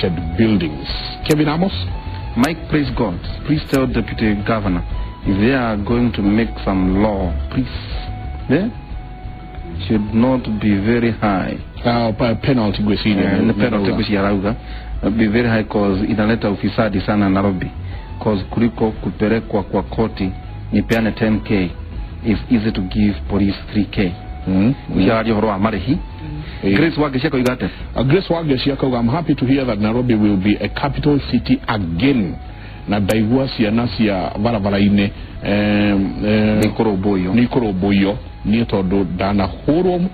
buildings. Kevin Amos? Mike, praise God. Please tell Deputy Governor, if they are going to make some law, please, should not be very high. Penalty go see the penalty go see arauga be very high cause inaleta ufisadi sana Nairobi, cause kuliko kupelekwa kwa koti nipeane 10k is easy to give police 3k. Ushari horo amarehi. Grace Wageshia igate. Grace Wageshia, I'm happy to hear that Nairobi will be a capital city again. Na daigwasi ya nasi ya varavara ine Nikoro Boyo Nieto dana horom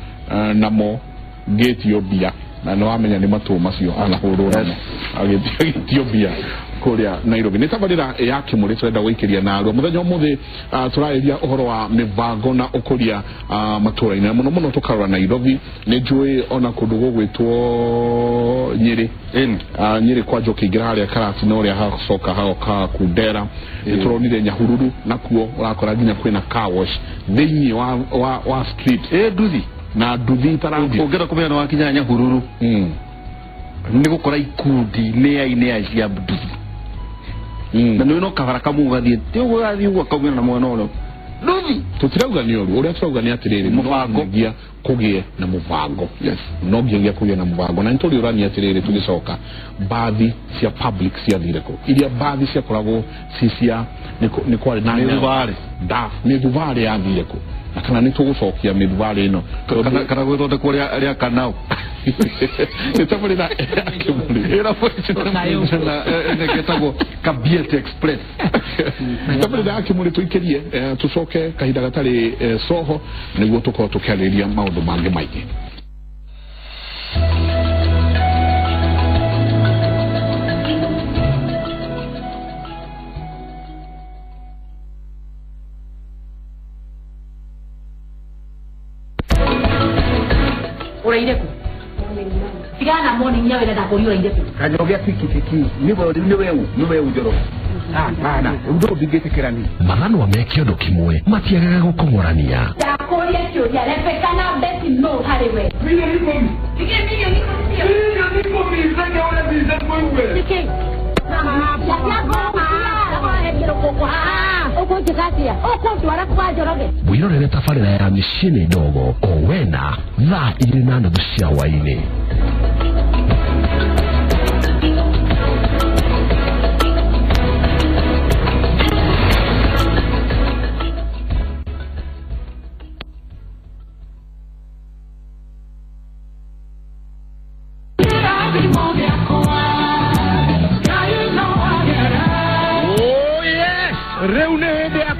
namo gate yobia na no amenya ni matoma sio ana horo na ageti yobia korea Nairobi nitabarira ya Kimuri twenda gwikiria naro muthenya muthe turairia uhoro wa Mibango na ukuria matura-ini muno tukarora Nairobi ni njui ona kundu gugwitwo Nyeri Nyeri kwa njoki ingira haria karati no ria hacoka haoka kundera nituronire Nyahururu nakuo urakora nginya kwina car wash thiini wa street nduthi na nduthi tarangi ongera kumenya wa kinya Nyahururu ni gukora ikundi ne ya cia nduthi na no kavara kamugathie ti ugathie ugakamira na mwana olo nduthi tutirauga ni oru uria turauga ni atiriri mubango ngia kugie na mubango no ngia kugie na mubango na ntori urani atiriri tugicoka bathi cia public cia thireko iria bathi cia koragwo cisia ni kwari na ni thuvare ya thireko na kana ni tugucokia mithuvare ino kana gwithonde kuria ria kanao nitabarira Kimuri era foi na neketagwo Kabiet Express nitabarira Kimuri tuikirie tucoke kahinda gatari soho niguo tukorwo tukiariria maundu mangi maingi. Uraireku sigana morning yawe na kuri uraireku kanyobya tikitiki niwe ujoro bana ndo bigetekerani magano amekiondo kimwe matiagaga gukongorania yakoria kyo ya repekana beti no hariwe milioni 10 zanga wala biza mwe tike mama ya goma hekero kokwa uko jikatia uko twara kwa joroge bwirorere tafarira ya mishini dogo owena tha irinana ducia waini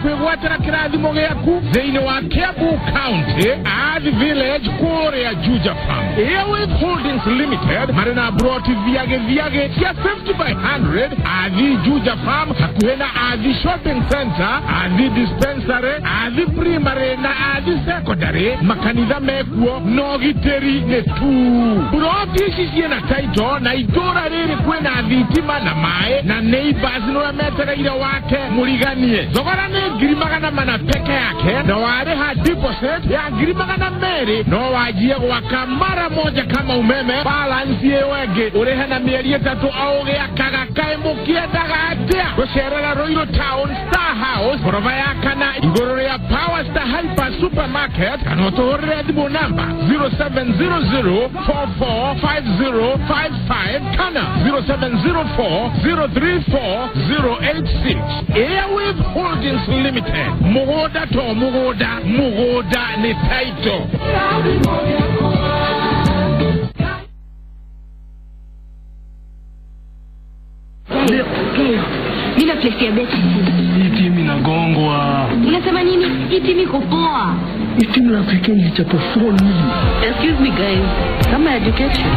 Kwegwatira kirathimo giaku thiini wa Kiambu County at village Kuria Juja Farm Airway Holdings Limited marina brought viage cia 50 by 100 athi Juja Farm hakuhena athi shopping center athi dispensary athi primary na athi secondary makanitha mekuo no giteri ne tu brought ici na title na idora riri kwena thitima na mae na neighbors no metereire wake muriganie zogora Girimagana mana peke yake na wareha deposit ya girimagana meri no wajie gwaka mara moja kama umeme balance yewege ureha na mieri 3 au ya kagakae mukiendaga atia gucerera Royal Town Star House borova yakana igororo ya Power Star Hyper Supermarket kana utohorere thimu namba 0700445055 kana 0704034086 Airwave Holdings Limited mugoda to mugoda ni title Nina pleskia beti itimi na gongwa unasema nini itimi kopoa itimi la African chapter 4 excuse me guys kama education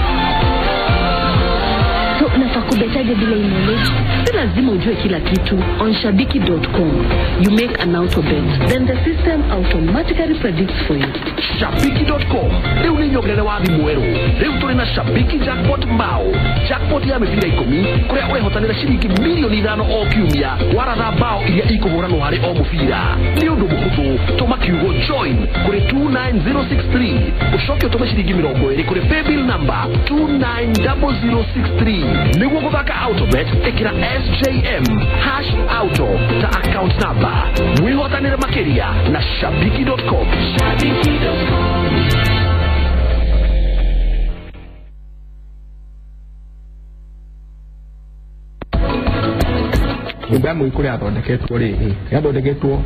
so nafaa kubetaje bila knowledge? Si lazima ujue kila kitu. On shabiki.com, you make an auto bet. Then the system automatically predicts for you. Shabiki.com. Leo ni nyongera wa Inooro. Leo tuna Shabiki jackpot mbao. Jackpot ya mipira 10 kuria wehotanira shilingi milioni 5 o kiumia. Waratha mbao iria ikuhuranwo hari o mufira. Ni undu muhuthu tuma kiugo join kuri 29063. Ucoke utome shilingi 20 kuri paybill number 290063. Niguo guthaka autobet ekira SJM #auto ta account number. Wihotanire makiria na Shabiki.com. Mibango ikuri athondeketwo ri yathondeketwo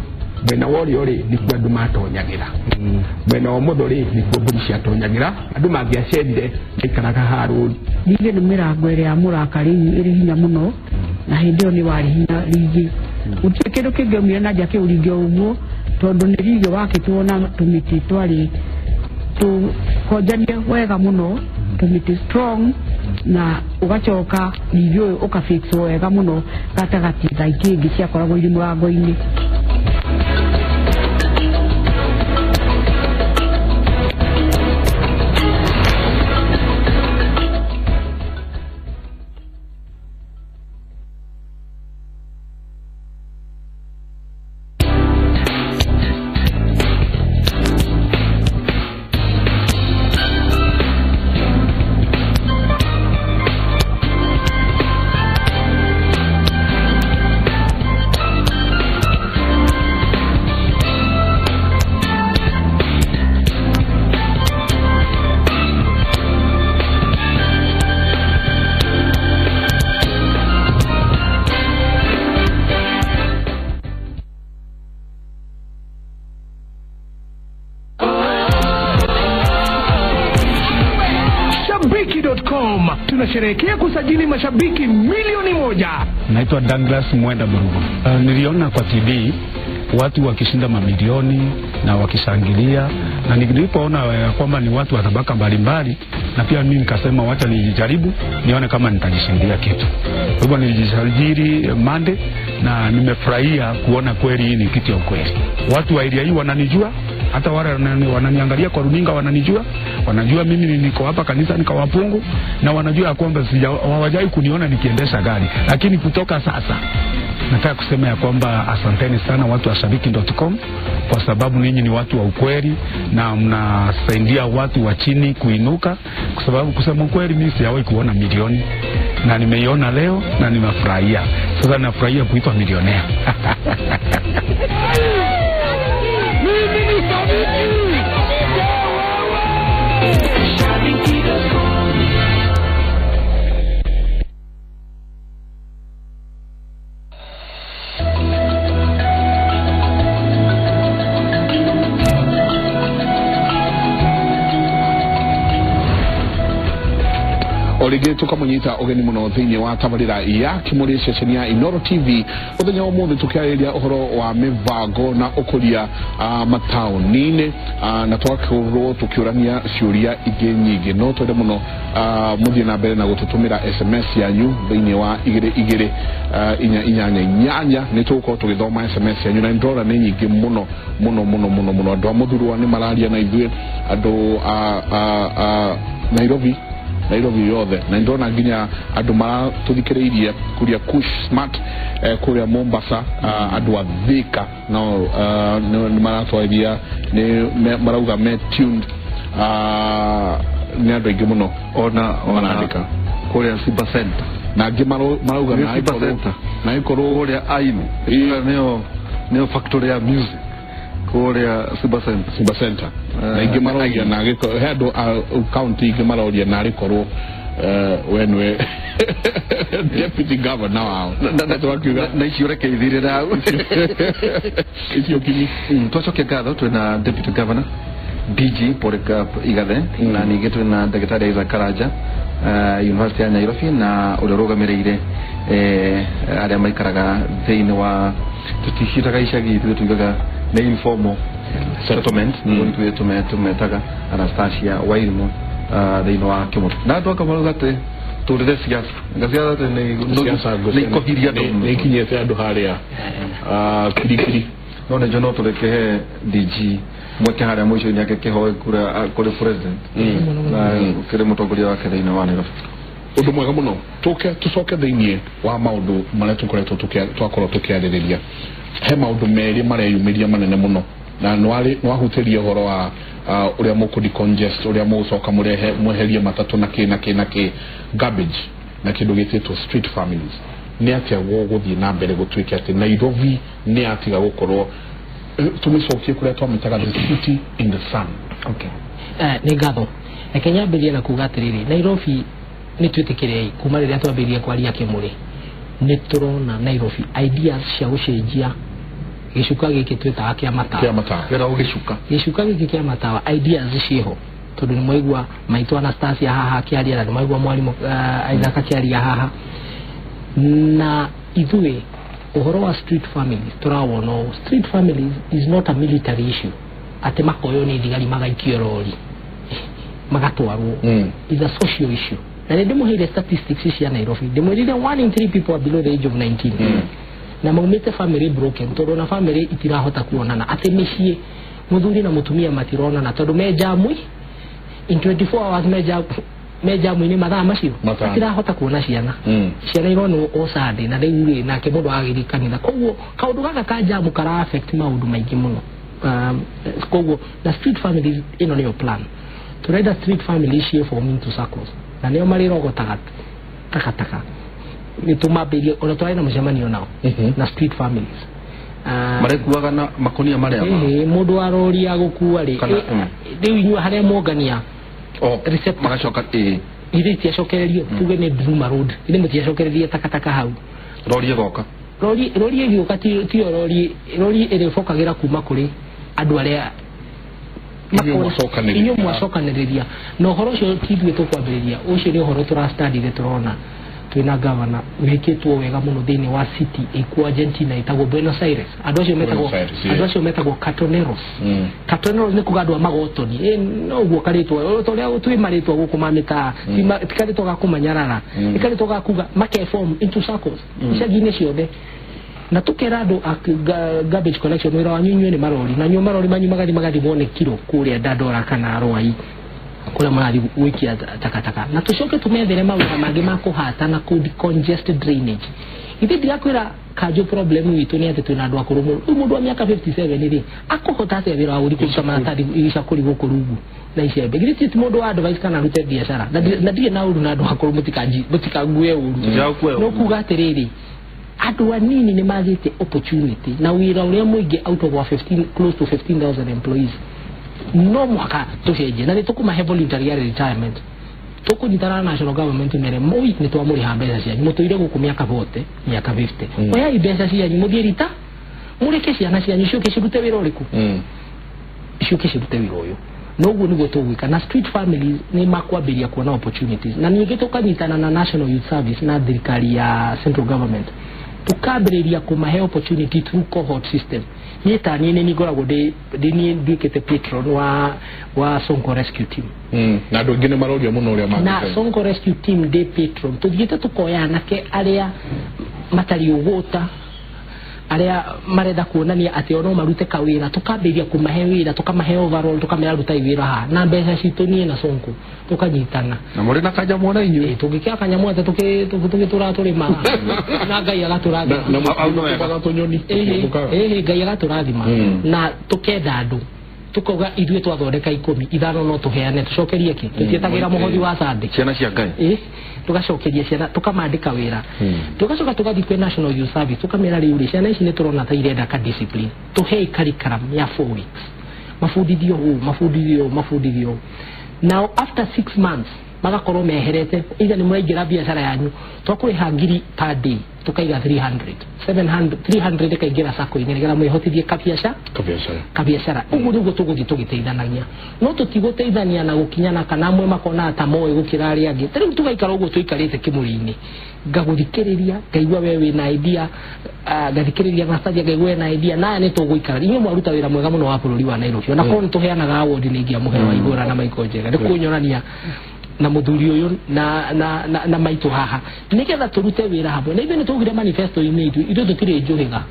mwena wori ori ni kwa andũ matonyagira mwena wa mutho ri ni kwa mbũri ciatonyagira andũ mangĩacerire ikaraga haru nige nĩ mĩrango ĩrĩa ya mũrakari ĩrĩ hinya mũno na hĩndĩ ĩyo nĩ warĩ hinya rĩngĩ gũtirĩ kĩndũ kĩngĩaumire na nja kĩũringio ũguo tondũ nĩ rĩngĩ wakĩtwo na tũmĩtĩ twarĩ tũkonjanie wega mũno tũmĩtĩ strong na ugacoka rĩngĩ ũkafix wega mũno gatagati tha ingĩ ciakoragwo irĩ mũrango-inĩ. Shabiki.com tunasherehekea kusajili mashabiki milioni 1. Naitwa Douglas Mwenda Burugu. Niliona kwa TV watu wakishinda mamilioni na wakishangilia, na nilipoona kwamba ni watu wa tabaka mbalimbali, na pia mimi nikasema wacha nijaribu nione kama nitajishindia kitu. Kwa hivyo nilijisajili Monday na nimefurahia kuona kweli hii ni kitu ya ukweli. Watu wa area hii wananijua, hata wale wananiangalia kwa runinga wananijua, wanajua mimi niko hapa kanisa nikawapungu, na wanajua kwamba hawajai kuniona nikiendesha gari. Lakini kutoka sasa nataka kusema ya kwamba asanteni sana watu wa Shabiki.com, kwa sababu ninyi ni watu wa ukweli na mnasaidia watu wa chini kuinuka, kwa sababu kusema ukweli mimi sijawahi kuona milioni na nimeiona leo na nimefurahia. Sasa nafurahia kuitwa milionea. Orige tukamunyita ogeni muno thiini wa tabarira ya Kimuri ceceni ya Inooro TV uthenya wa muthi tukiariria uhoro wa Mibango na ukuria matauni-ni na twakorwo tukiurania ciuria ingi nyingi no twende muno muthie na mbere na gututumira SMS yanyu thiini wa 2288 ni tuko tugithoma SMS yanyu na ndora ni nyingi muno andu amuthurwa ni mararia na ithuĩ andu Nairobi yothe na ndona nginya andu maratuthikireirie kuria Kush Smart kuria Mombasa andu athika no ni maratwarithia ni marauga me tuned ni andu aingi muno ona andika kuria Simba Center na ngi marauga na ikorwo kuria Ainu neo factory ya music kuria Simba Center na ingi maroria na giko hedo county ingi maroria na rikorwo wenwe deputy governor wao na icio reke ithire rao icio kimi twacokia ngatho twina deputy governor DG Polycarp Igathe na ningi twina Daktari Isaac Karanja University ya Nairobi na uria rugamirire aria maikaraga thiini wa tutishitaga icagi tugaga na informal settlement tumetaga Anastasia Wairimu thiini wa Kimuri na ndoka maruga ati turire siasa ngasiasa ni kohiria ni kinyete andu haria kirikiri none jono tureke DG mweke haria mwisho nyake kihoe kuri president na kire mutongoria wake thina wa Nairobi undu mwega muno tucoke thiini wa maundu maria tukoretwo twakorwo tukiaririria he maundu meri mareyumiria manene muno na nwahutiria horo wa uria mukudi congest uria mucoka murehe mweherie matatu na ki garbage na kindu gititwo street families ni atia guthii na mbere gutwike ati Nairobi ni atiga gukorwo tumicokie kuria twamitaga the city in the sun. Okay, ni gatho Kenya mbiria na kuga atiriri Nairobi ni twitikire kuma riria twambirie kwaria Kimuri ni turona Nairobi ideas cia gucenjia gicuka giki twitaga kia matawa wera ugicuka gicuka giki kia matawa ideas ciho tondu ni mwaigua maitu Anastasia haha kiaria na mwaigua mwalimu Isaac kiaria haha na ithuĩ uhoro wa street families turawona street families is not a military issue ate makoyo ni thigari magaikio rori magatwarwo is a social issue na nĩ ndĩmũheire statistics cia Nairobi ndĩmwĩrire 1 in 3 people are below the age of 19 na maumĩte family broken tondũ na family itirahota kuonana ate mĩciĩ muthuri na mutumia matironana tondũ mejamwe in 24 hours mejamwe ni mathaa macio itirahota kuona ciana ciana ironwo osade na rĩu nake mũndũ agĩri kanitha koguo kaũndũ gaka ka jamu kara affect maũndũ maingĩ mũno koguo na street families ino nĩyo plan turenda street families cie form into circles na nĩo marĩrogotaga takataka nitumambirie ona twaina mũcemanio nao na street families marekuaga na makonia maria mundu aroria gukua ri riu inyua haria muongania recept magacoka ire tiacokererio tuge ni Druma Road ire mutiacokereria takataka hau rori goka rori igioka ti rori ire fokagira kuma kuri andu aria inyo mwacokaniriria no horo cio tidwe tukwambiriria ucio ni horo turastudy turona twina governor wikitwo wega muno thini wa city eku Argentina itagwo Buenos Aires andu acio metagwo Catoneros Catoneros ni kugadwa magotoni no guo karitwo toria twi maritwo guku mamita tikaritwo gakumanyarara ikaritwo gakuga make form into circles icagine ciothe na tukera andu garbage collection wira wanyu ni marori na marori manyu magadi mone kilo kuria dadora kana roi kula mari wiki takataka na tucoke tumethere mawira mangi makuhata na congest drainage ithi ndiakwira kajo problem witu ni ati twina andu akuru mundu wa miaka 57 ri akohota ate wira uri kuruta maratathi ica kuri guku rungu na icembe giriti mundu wa advice kana rute biashara na ndie na uru na andu akuru mutikangue uru no kuga atiriri andu anini ni magite opportunity na wira uria muingi out of 15 close to 15,000 employees no mwaka tucenje na tukuma voluntary retirement tukunyitana national government mere moi ni twamuri ha mbeca cia mutuire guku miaka 40 miaka 50 oya mbeca cia muthirita mureke ciana cianyu ciuke cirute wira uriku ciuke cirute wira uyu noguo niguo tugwika na street families ni makwambiria kuona opportunities na ningi tukanyitana na National Youth Service na thirikari ya central government tukambiriria kumahe opportunity through cohort system nita ni ngoragwo ni ndikete patron wa Sonko Rescue Team na andu ngine maroria muno uria na Sonko Rescue Team de patron tuthite tukoya nake aria matari ugota aria marenda kuonania ati ono marute kawira tukambiria kumahe wira tukamahe overall tukamera ruta wira ha na mbeca citu nie na Sonko tukanyitana na muri na kanya mwana inyu tugikia kanya mwana tugitura turima na ngai agaturathima na au no yaga tunyoni ngai agaturathima na tukenda andu tukoga ithuĩ twathondeka 10 ithano no tuheane tucokerie ki tutietagira muhothi wa sande ciana cia ngai tugacokeria ciana tukamandika wira tugacoka tugathi kwi National Youth Service tukamera riuri ciana ici ni turona ta irenda ka discipline tuhei curriculum ya 4 weeks mafundithio now after 6 months magakorwo meherete either ni muraingira biashara yanyu twakuriha ngiri per day tukaiga 300 kaingira sako ine nigera mwihotithie kabiashara ugu niguo tugugiteithanagia no tutiguteithania na gukinyana kana amwe makona ata moe gukira ari angi tari tugaikara ugu tuikarite Kimuri-ini ngaguthikiriria ngaigua wewe wina idea ngathikiriria nastadia ngaigua wina idea na ni tuguikara inyo mwaruta wira mwega muno wa bururi wa Nairobi ona ko tuheanaga award ni ngia muhero wa igura na maiko njega ni kunyonania na muthuri uyu na maitu haha nigetha turute wira hamwe na ithuĩ nĩ tugire manifesto inĩ ithuĩ tutire njuhiga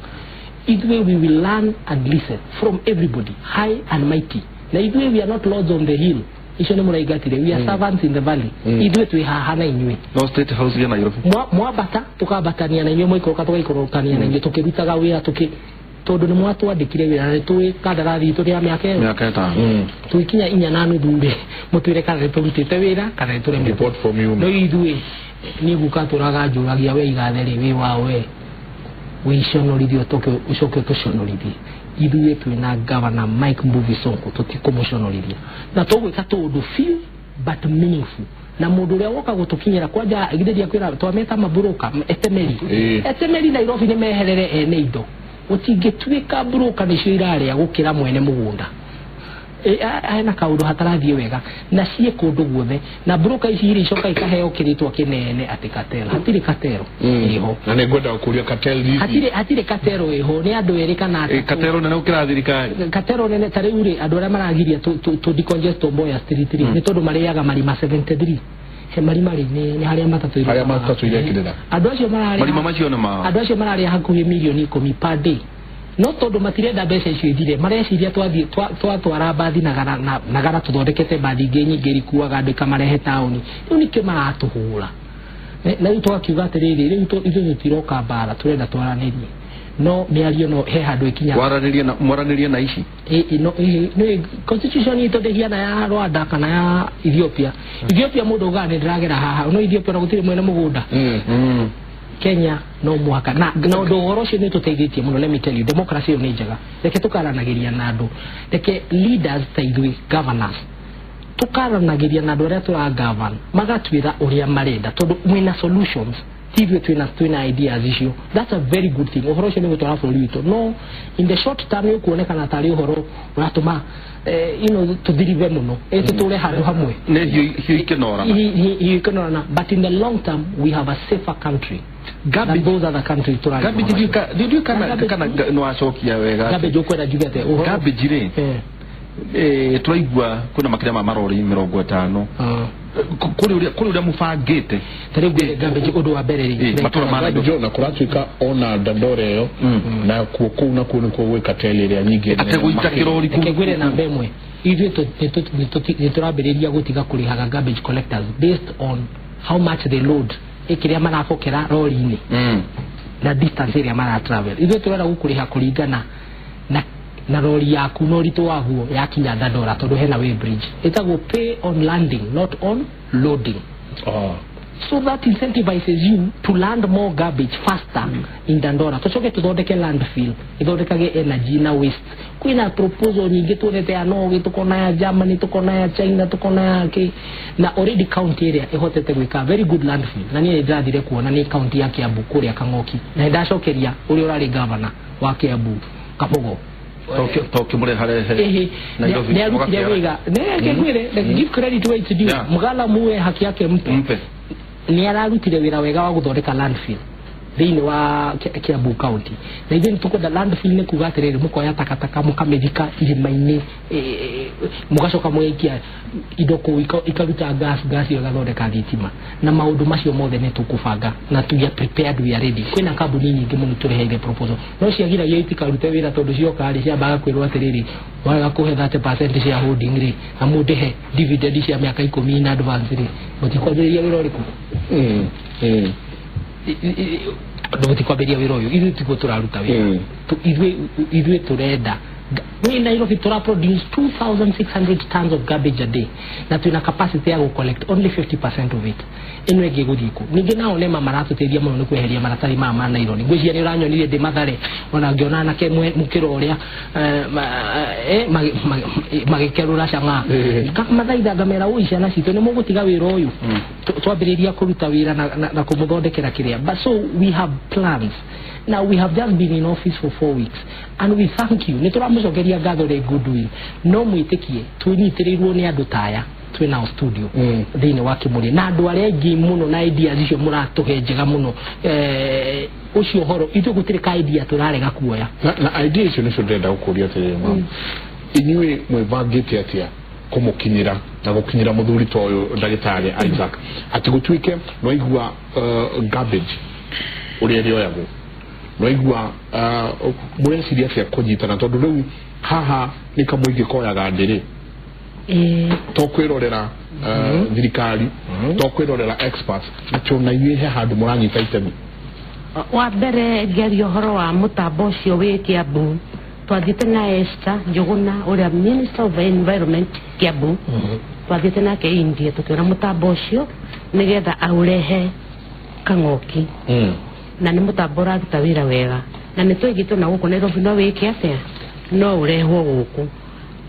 ithuĩ we will learn and listen from everybody high and mighty na ithuĩ we are not lords on the hill icio nĩ mũraigatire we are servants in the valley ithuĩ twĩ haha na inyuĩ no state house ya Nairobi mwambata tukabatania na inyuĩ mũikũrũka tũgaikũrũkania na inyuĩ tukirutaga wira tondu nĩ mwatwandĩkire wĩra na tũĩ kandarathi itũ ya mĩaka ĩtano tũikinya 4 na nuthu mũtwĩre kana tũrutĩte wĩra kana tũremete report from you no ithuĩ nĩ guka tũraga njũragia we igathe rĩ wĩ wao we wĩconorithio ucoke tũconorithie ithuĩ twĩna governor Mike Mbuvi Sonko tũtikũmũconorithia na tũgwĩka tũndũ few but meaningful na mundu uria woka gutukinyira kwanja igithiria kwira twameta maburuka etemeri Nairobi ni meherere ene indo utingituika buruka nicio iraria gukira mwene mugunda aina kaundu hatarathie wega na cie kundu guothe na buruka ici iri icoka ikaheo kiritwa kinene ati katero hatiri katero iho na ne gwenda ukuria katel hizi hatiri katero iho ni andu eri kana katero nene ukira thirikari katero nene tari uri andu aria maragiria to decongest Mboya Street ni tondu mariaga marima 73 he marima ni haria matatu ile kideda andu acio marari marima macio na ma andu acio marari hakuhi milioni 10 per day no tondu matirenda mbeca icio ithire mareciria twatwara bathi nagara tuthondekete bathi ingĩ nyingĩ irikuaga andũ ikamarehe taũni rĩu nĩkĩo maratuhũra na rĩu twakiuga atĩrĩrĩ rĩu ithuĩ tũtiroka mbara tũrenda twaranĩrie no mĩario no he handũ ikinya mwaranĩrie na ici no constitution itũ ndĩhiana ya Rwanda kana ya Ethiopia mũndũ uga nĩ ndĩragera haha no Ethiopia no gũtirĩ mwene mũgũnda Kenya no mwaka na ndo horocio nĩ tũteithĩtie mũno let me tell you democracy nĩ njega reke tukaranagĩria na andũ reke leaders ta ithuĩ governors tukaranagĩria na andũ arĩa tũra-govern magatwĩra ũrĩa marenda tondũ mwĩna solutions tithwe twina ideas icio that's a very good thing uhoro ucio nĩ gũtwara bũrũri witũ no in the short term nĩ kuonekana tarĩ uhoro uratũma tudirive muno tũtũre handũ hamwe hiyo ikenora but in the long term we have a safer country garbage those other countries did you kana no acokia wega garbage ukwenda jugate garbage ri turaigua kuna makĩria ma marori 50 kuri uria mubangite tarĩu garbage ũndũ wa mbere rĩ matura mara na kuratuika ona Dandore yo na kuo na kuo nĩkuo gwĩka tele ĩrĩa nyingĩ ategũita kĩrori kegwire namba ĩmwe ithuĩ tũrambĩrĩria gũtiga kũrĩhaga garbage collectors based on how much they load ikiria marabokera rori-inĩ na distance ĩrĩa mara travel ithuĩ tũrenda gũkũrĩha kũringana na rori yaku no ritu waguo yakinya Dandora tondu hena way bridge itagwo pay on landing not on loading so that incentivizes you to land more garbage faster in Dandora tucoke tuthondeke landfill ithondekage energy na waste kwina proposal nyingĩ tuonete ya Norway tukona ya Germany tukona ya China tukona ya na already county area ihotete gwika very good landfill na niĩ ndathire kuona ni county ya Kiambu kuria Kang'oki na ndacokeria uria urari governor wa Kiambu Kabogo Kimuri harehe Nairobi nĩarutire wĩra nĩngĩkwĩre give credit where it's due mugala muwe haki yake mpe nĩararutire wĩra wega wa gũthondeka landfill thĩinĩ wa Kiambu county na ithuĩ nĩtũkwenda landfill nĩ kuga atĩrĩrĩ mũkoya takataka mũkamĩthika irima-inĩ mũgacoka mũgaikia indo kũu ikaruta gas ĩyo ĩgathondeka thitima na maũndũ macio mothe nĩtũkũbanga na tuge prepared we are ready kwĩna kambuni nyingĩ mũno tũreheire proposal no ciagiragia itikarute wĩra tondũ cioka-rĩ ciambaga kwĩrwo atĩrĩrĩ waga kũhe 30% cia holding rĩ na mũndĩhe dividend cia mĩaka 10 in advance rĩ mũtikwambĩrĩria wĩra ũrĩkũ mũtikwambĩrĩria wĩra ũyũ ithuĩ tiguo tũraruta wĩra ithuĩ tũrenda we in Nairobi tura produce 2,600 tons of garbage a day na tuna capacity ya collect only 50% of it ino ege guthiko ningi nao nema maratuteithia muno ni kweheria maratari ma Nairobi ngwiciria ni uranyonire de mathare ona ngiona nake mukiro uria magikerura canga kamathaitha ngamera uisha na cito ni mugutiga wira uyu twambiriria kuruta wira na kumuthondekera kiria but so we have plans. Now we have just been in office for 4 weeks and we thank you. Nituramucokeria ngatho ri goodwill. No mwitikie twinyitirĩirwo ni andu taya twina studio thĩinĩ wa Kimuri na andu aria aingi muno na ideas icio muratuhe njega muno ucio horo ithu gutire ka idea turarega kuoya na ideas icio nicio ndenda gukuria atĩrĩrĩ inyuĩ mwĩbangĩte atia kumukinyira na gukinyira muthuri toyo ndagitari Isaac ati gutwike no igwa garbage uri eri oyago no igwa mure serious ya kujitana tondu riu haha ni kamuige koyaga ndiri to kwirorera thirikari to kwirorera experts nacho na iye handu muranyita itemi wa mbere ngerio horo wa mutambo cio wi Kiambu twathite na Esther Njuguna uria Minister of Environment Kiambu twathite nake India tukiona mutambo cio nigetha aurehe Kang'oki na ni mutambo raruta wira wega na ni twigitwo na guku Nairobi no wiki atia no urehwo guku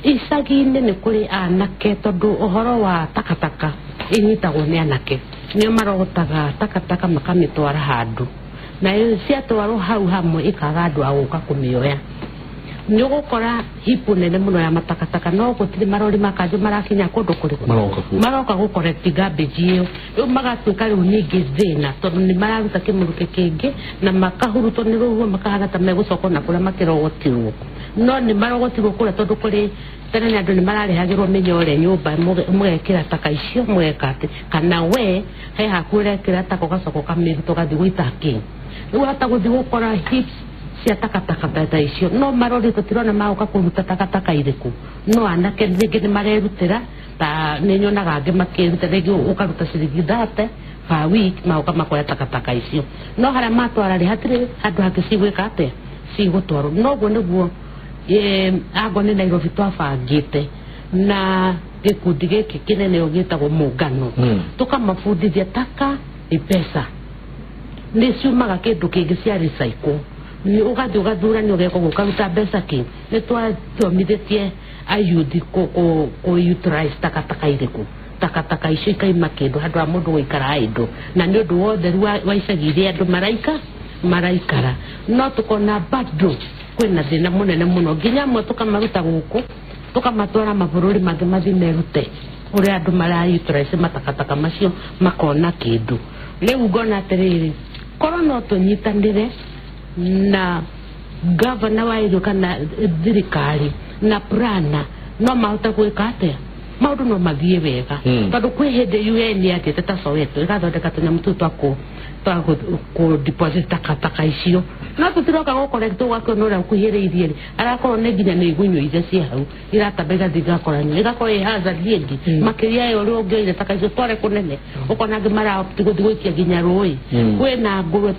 icagi-inĩ nĩ kũrĩ anake tondu uhoro wa takataka inyitagwo nĩ anake nĩo marogotaga takataka makamĩtwara handu na ciatwarwo hau hamwe ikaga andũ a gũka kũmĩoya nĩ ũgũkora hipu nene mũno ya matakataka no gũtirĩ marori makanjũ marakinya kũndũ kũrĩkũ maroka gũkoreti garbage ĩyo rĩu magatuĩka rĩu ningĩ thĩna tondũ nĩ mararuta kĩmũrũke kĩngĩ na makahurutwo nĩ rũhuho makahana ta megũcoka na kũrĩa makĩrogotirwo no nĩ marogotirwo kũrĩa tondũ kũrĩ tene nĩ andũ nĩ mararĩhagĩrwo mĩnyore nyũmba mũgekĩra taka icio mũgeka atĩ kana we he hakuhĩ ũrekĩra taka ũgacoka ũkamĩruta ũgathiĩ gũita kĩ rĩu hata gũthiĩ gũkora hips cia takataka ta icio no marori tũtirona magoka kũruta takataka irĩkũ no anake rĩngĩ nĩ marerutĩra ta nĩ nyonaga angĩ makĩruta rĩngĩ ũkaruta ciringi 30 per week magoka makoya takataka icio no harĩa matwara rĩ hatirĩ handũ hangĩ cigwĩka atĩa cigũtwarwo noguo nĩguo ago nĩ Nairobi twabangĩte na gĩkundi gĩkĩ kĩnene gĩtagwo mũngano tũkamabundithia taka nĩ pesa nĩ ciumaga kĩndũ kĩngĩ cia recycle ni ugathiĩ ũgathurania ũgeka gũkaruta mbeca kĩ nĩ twathomithĩtie ayuthi ku utilize takataka irĩkũ takataka icio ikaima kĩndũ handũ ha mũndũ gũikara idle na nĩ ũndũ wotheru wa icagi iria andũ maraikara no tukona bado kwĩna thĩna mũnene mũno nginya amwe tũkamaruta gũkũ tũkamatwara mabũrũri mangĩ mathiĩ merute ũrĩa andũ mara-utilize matakataka macio makona kĩndũ rĩu ngona atĩrĩrĩ korwo no tũnyitanĩre na governor wa irio kana thirikari na prana no mahote gwĩka atĩa maũndũ no mathiĩ wega tondũ kwĩ hĩndĩ UN yathiĩte ta Soweto ĩgathondeka tũnyamũ tũu twa deposit takataka icio no tũtiroka gũkorektwo gwakĩona ũrĩa ũkuhĩrĩirie arakorwo nĩ nginya nĩ igunyũ iria cia hau iratamba igathiĩ igakoranywo igakorwo ĩ hazard ĩngĩ makĩria ya ũrĩa ũngĩoire taka icio tware kũnene ũkona angĩ maragũthiĩ gũikia nginya rũĩ kwĩna ngũrwe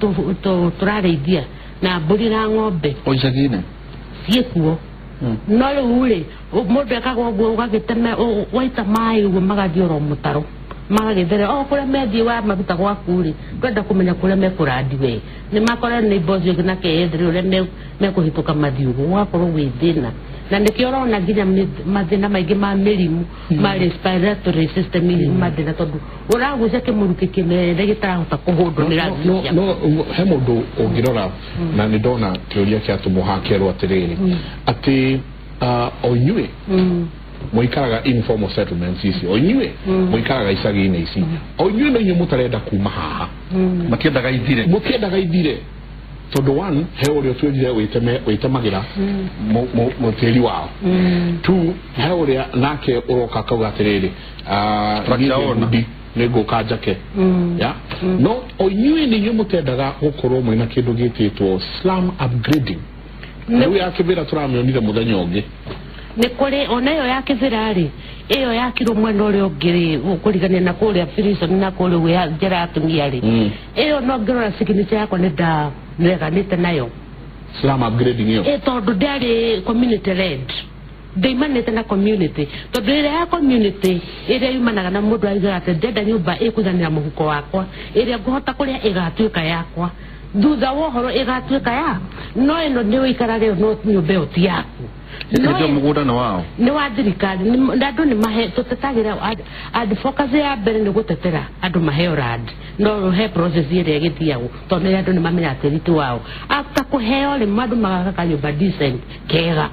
tũrarĩithia na mbũri na ng'ombe oicagi-inĩ ciĩkuo no rĩu rĩ mũndũ ekaga ũguo ũgagĩteme waita maĩ ũguo magathiĩ oro mũtaro magagĩthere kũrĩa methiĩ wa maruta gwaku rĩ twenda kũmenya kũrĩa mekũrandi we nĩ makorwo nĩ bocio na keethre ũrĩa mekũhĩtũka mathiĩ ũguo ũgakorwo wĩ thĩna na nĩkĩo ũrona nginya mathĩna maingĩ ma mĩrimũ ma respiratory system mathĩna tondũ ũragucia kĩmũrukĩ kĩnene gĩtarahota kũhũndwo nĩ racia no he mũndũ ũngĩrora na nĩ ndona kĩũria kĩatũmwo hakerwo atĩrĩrĩ atĩ o inyuĩ mũikaraga informal settlements ici o inyuĩ mũikaraga icagi-inĩ ici o inyuĩ no inyuĩ mũtarenda kuma haha mũkĩendaga ithire tondu one he ũrĩa twĩrire wĩtemagĩra mũtĩri wao two he ũrĩa nake ũroka akauga atĩrĩrĩ nĩ ngũka njake no o inyuĩ nĩ inyuĩ mũtendaga gũkorwo mwĩna kĩndũ gĩtĩtwo slum upgrading rĩu ya kĩbĩra tũramĩonire mũthenya ũngĩ nĩ kũrĩ ona ĩyo ya kĩbĩra rĩ ĩyo yakirwo mwena ũrĩa ũngĩ rĩ kũrigania na kũrĩa prison na kũrĩa gwĩ njĩra ya atumia rĩ ĩyo no ngĩrora signature yakwa nĩ ndareganĩte nayo slum upgrading ĩyo tondũ ndĩarĩ community led ndĩimanĩte na community tondũ ĩrĩa ya community ĩrĩa yumanaga na mũndũ aigaga atĩ ndenda nyũmba ĩkũithanĩra mũhuko wakwa ĩrĩa ngũhota kũrĩa ĩgatuĩka yakwa thutha wa ũhoro ĩgatuĩka ya no ĩno nĩ ũikara rĩo no nyũmba ĩyo ti yaku ndio mũgũnda nĩ wao nĩ wa thirikari andũ nĩ mahe tũtetagĩra advocacy ya mbere nĩ gũtetera andũ maheo land no he process ĩrĩa ĩgĩthiagwo tondũ andũ nĩ mamenya atĩri ti wao after kũheo rĩ andũ magaka kanyũmba decent kega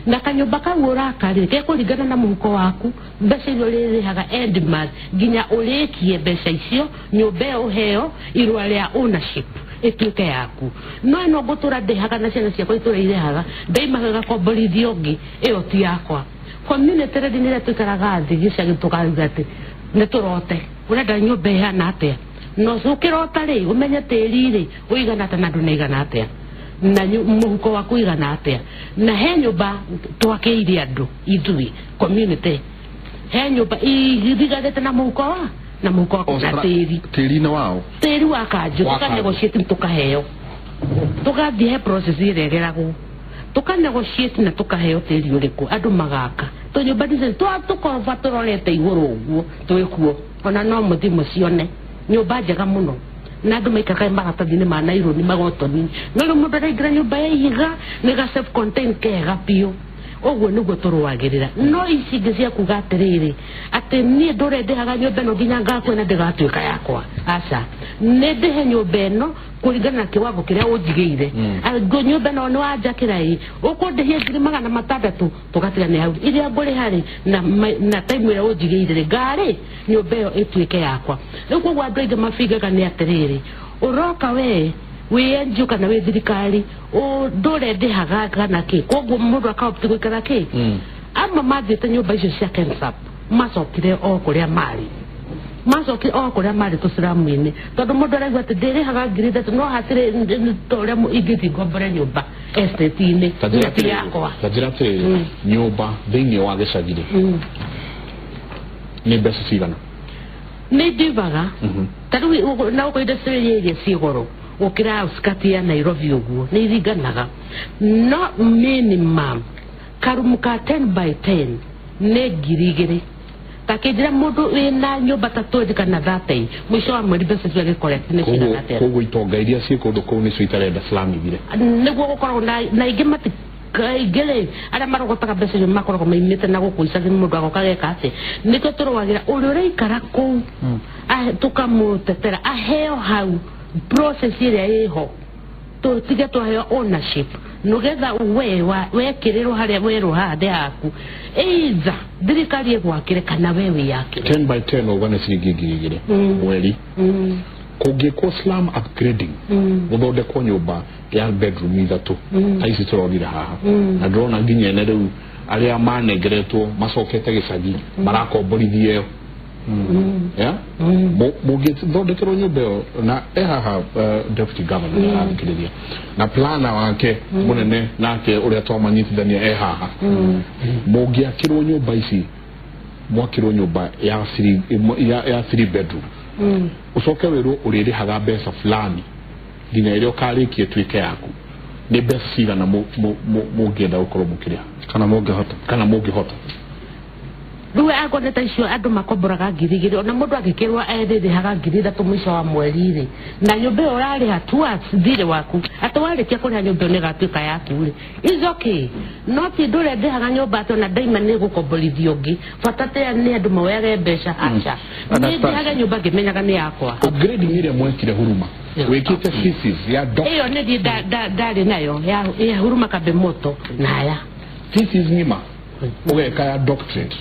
na kanyũmba kau ũrakarĩ gekũringana na mũhuko waku mbeca iria ũrĩrĩhaga end month nginya ũrĩkie mbeca icio nyũmba ĩyo ũheo irũa rĩa ownership ĩtuĩke yaku no ĩno ngũtũra ndĩhaga na ciana ciakwa itũra irehaga ndaimaga gakomborithio ũngĩ ĩyo ti yakwa community ready nä rä a tå ikaraga thä gä cagä tå karuga atä nä tå rote å renda nyå mba ihana atä no å kä rota rä å menye tä ri rä å igana atä na andå nä igana atä na må huko waku igana atä na he nyå mba twakä ire andå ithuä community he nyå mba ithigarä te na må huko wa na må huko waku na tä ri tä ri wa kanjå tå kanegotiate tå kaheo tå gathiä he process ä rä geragwo tå kanegotiate na tå kaheo tä ri å rä kå andå magaka tå nyå mba ndicä tå korba tå rorete igå rå å guo twä kuo ona no må thiä må cione nyå mba njega må no na andå maikaraga maratathi-inä ma naironi magotoni no rä må ndå araingä ra nyå mba ya ihiga nä ga self contained kega biå oguo niguo turwagirira no ici ingĩ cia kuga atiriri ati niĩ ndũrendehaga nyũmba ĩno nginya ngakwena ndĩgatuĩka yakwa aca nĩ ndĩhe nyũmba ĩno kũringana na kĩwango kĩrĩa ũnjigĩire nyũmba ĩno nĩ wanjakĩra ĩ ũkũndĩhia 600 tũgatigania hau iria ngũrĩha rĩ na time ĩrĩa ũnjigĩire rĩ ngarĩ nyũmba ĩyo ĩtuĩke yakwa rĩu koguo andũ aingĩ mabigaga nĩ atĩrĩrĩ ũroka we we NGO kana we thirikari ndũrendehaga kana kĩ koguo mũndũ akahota gũikara kĩ ama mathiĩte nyũmba icio cia kensap macokire o kũrĩa marĩ tũciramu-inĩ tondũ mũndũ araigua atĩ ndĩrĩhaga 3,000 no hatirĩ torĩa ingĩthiĩ ngombore nyũmba estate-inĩ ti yakwa ta njĩra atĩrĩrĩ nyũmba thĩinĩ wa gĩcagi-rĩ nĩ mbeca cigana nĩ ndivaga ta rĩu na ũkũ industry iria ciĩ goro ukira uskati ya Nairobi uguo ni iringanaga no minimum karumuka 10 by 10 ne girigiri takijira mundu wina nyumba tatodi kana 30 mwisho wa mweri bese tuage correct ne shida na tena koguo itonga iria ciĩ kũndũ kũu nĩcio itarenda slum igire nĩguo gũkorwo na ingĩ mati kaigele ara marogotaga mbeca icio makoragwo maimĩte na gũkũ icagi mũndũ agoka geka atĩ nĩkĩo tũrũagĩra ũrĩa ũraikara kũu tũkamũtetera aheo hau process ĩrĩa ĩho tũtige twaheo ownership nĩgetha wekĩrĩrwo harĩa werwo hande haku either thirikari ĩgwakĩre kana we wĩyakĩre 10 by 10 ũguo nĩ ciringi 2,000 mweri kũngĩkwo slum upgrading gũthondekwo nyũmba ya bedroom 3 ta ici tũronire haha na ndĩrona nginya ene rĩu arĩa manengeretwo macokete gĩcagi marakomborithia ĩyo mũngĩthondekerwo nyũmba ĩyo na haha deputy governor arathikĩrĩria na plana wake mũnene nake ũrĩa twamanyitithania haha mũngĩakĩrwo nyũmba ici mwakĩrwo nyũmba ya 3 bedroom ucoke wĩrwo ũrĩrĩhaga mbeca fulani nginya ĩrĩa ũkarĩkie ĩtuĩke yaku nĩ mbeca cigana mũngĩenda gũkorwo mũkĩrĩha kana mũngĩhota rĩu agoneta icio andũ makomboraga 2,000 ona mũndũ angĩkĩrwo erĩrĩhaga 3,000 mũico wa mweri-rĩ na nyũmba ĩyo ũrarĩha towards thirĩ waku atĩ warĩkia kũrĩha nyũmba ĩyo nĩgatuĩka yaku-rĩ is okay no ti ndũrendĩhaga nyũmba atĩ ona daima nĩ gũkomborithio ũngĩ bata tĩa nĩ andũ moyage mbeca aca nĩndĩhage nyũmba ngĩmenyaga nĩ yakwa upgrading ĩrĩa mwekire Huruma wĩkĩte thesis ya ĩyo nĩ ndarĩ nayo ya Huruma Kabemoto naya thesis ng'ima ugeka ya doctorate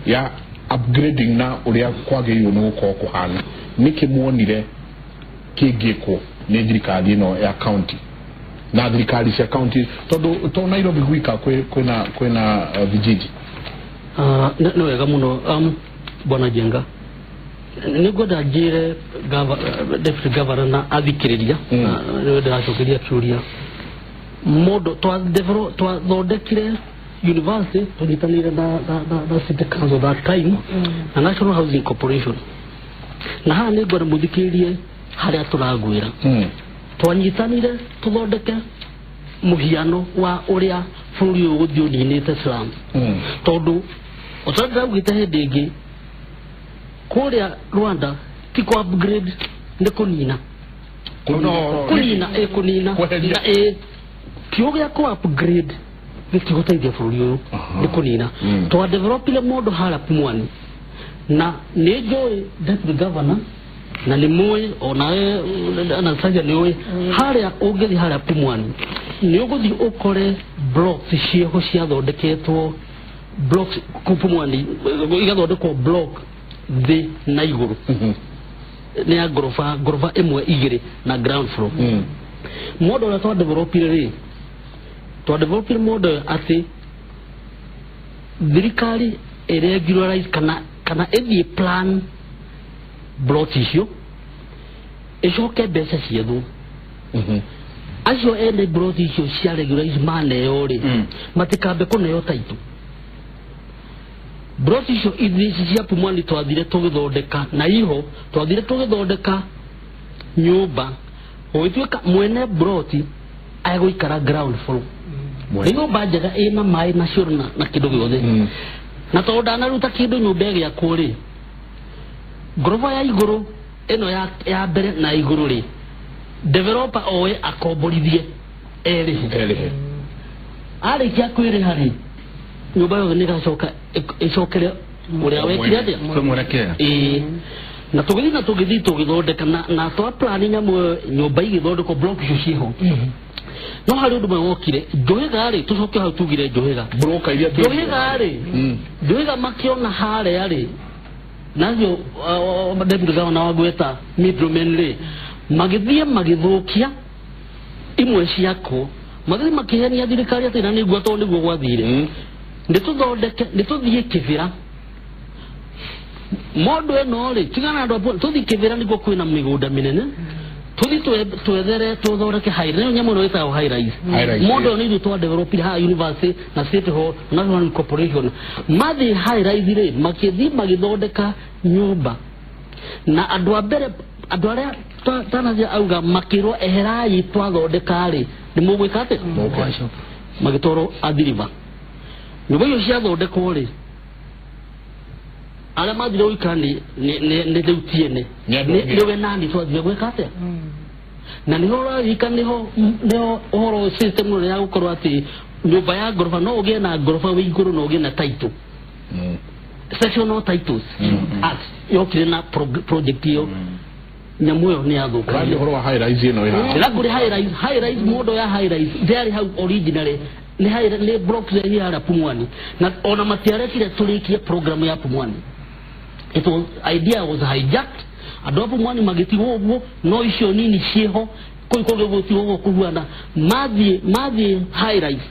ya upgrading na uria kwagĩrĩirwo nĩ gũkorwo kũhana nĩkĩ muonire kĩngĩkwo nĩ thirikari ĩno ya county na thirikari cia county tondũ to Nairobi gwika kwĩna vijiji nĩ wega mũno bwana Jenga nĩngwenda njĩre deputy governor na athikĩrĩria nĩ ndĩracokeria kĩũria mũndũ twathondekire university tulitanire na city council that time na National Housing Corporation na haha nĩ ngwenda mũthikĩrĩrie harĩa tũragwĩra twanyitanire tũthondeke mũhiano wa ũrĩa bũrũri ũyũ gũthiĩ ũninĩte slum tondũ ũtaraugĩte hĩndĩ ĩngĩ kũrĩa Rwanda ti kũ upgrade nĩ kũnina na kĩo gĩa kũ upgrade gĩtigũteithia bũrũri ũyũ nĩ kũnina twadevelopire mũndũ harĩa Pumwani na nĩ njũĩ deputy governor na nĩ mũĩ onawe na Saja nĩ ũĩ harĩa ũngĩthiĩ harĩa Pumwani nĩ ũgũthiĩ ũkore blocks ciĩho ciathondeketwo blocks Pumwani igathondekwo block thĩ na igũrũ nĩ ya ngoroba 1 2 na ground floor mũndũ ũrĩa twadevelopire rĩ twadevelopire mũndũ atĩ thirikari regularize kana ethi plan brought issue icoke mbeca ciethu acio ene brought issue cia regularize maneo ri matikambe kuneo taitu brought issue ithi cia Pumwani twathire tugithondeka na iho twathire tugithondeka nyumba ogituika mwene brought aiguikara ground floor nigo bajega ina mai na shurna na kido giothe na to ndanaruta kindu nyumba ya kuri grova ya iguru eno ya mbere na iguru ri developer oe akomborithie erihe ari kia kwire hari nyumba yo ni gacoka icokere uria wekire atia kumwerekea na tugithi tugithondeka na to plan nyamwe nyumba igithondeko block icio ciho no hari undu mwokire njohega ri tucoke hau tugire njohega broka iria njohega ri njohega makiona hare ari nazo deputy governor wagweta middlemen ri magithie magithukia imwe ciako magithie makihenia thirikari ati na niguo to niguo gwathire ndituthondeke ndituthie kivira modo eno ri tigana ndo tuthie kivira niguo kwina migunda minene tuthi twethere tuthondeke high rise nyamo no ita high rise modo ni to develop ha university na state hall national corporation mathi high rise ri makithi magithondeka nyumba na andu abere andu aria tanaja auga makiro eherai twathondeka ri ni mugwika ate magitoro athiriva nyumba yo cia thondekwo ri ala mathire uikani ne deutiene niwe nani twathire gwika ate na niho rika niho horo system no ya gukorwo ati nyumba ya gorofa no ugie na gorofa wi iguru no ugie na title sectional titles act yokire na project yo nyamuyo ni athuka kandi horo high rise ino ira lagure high rise modo ya high rise there how originally ni high le block ya ya Pumwani na ona matiarekire tulikie program ya Pumwani it was idea was hijacked ado Pumwani magitiwo wo no issue nini cieho koikoge gutiwo kuhuana mathi high rise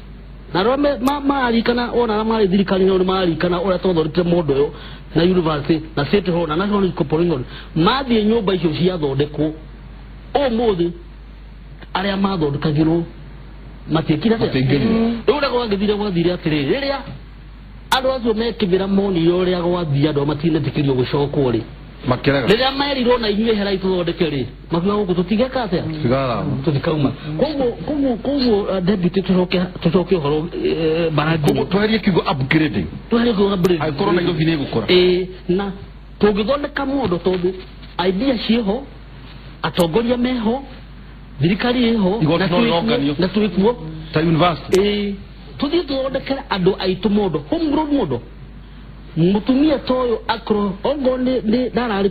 na rome mari kana ona mari thirikari no mari kana ora tothorite modo yo na university na state hall na national corporation mathi nyumba icio cia thondekwo o muthi aria mathondekagirwo matikira ura gwagithire gwathire atiri riria andu acio mekivira moni yoria gwathia ndo matine tikirio gucokwo ri makiraga riria merirwo na inyue hera ituthondeke ri makiwa guku tutigeka atia sigara tutikauma koguo deputy tucoke horo baradi twarie kigo upgrading ai corona yo vine gukora na tugithondeka modo tondu idea cieho atongoria meho thirikari eho na tuikuo ta university tuthie tuthondekera andu aitu modo homegrown modo mutumia toyo akro ongo ni darari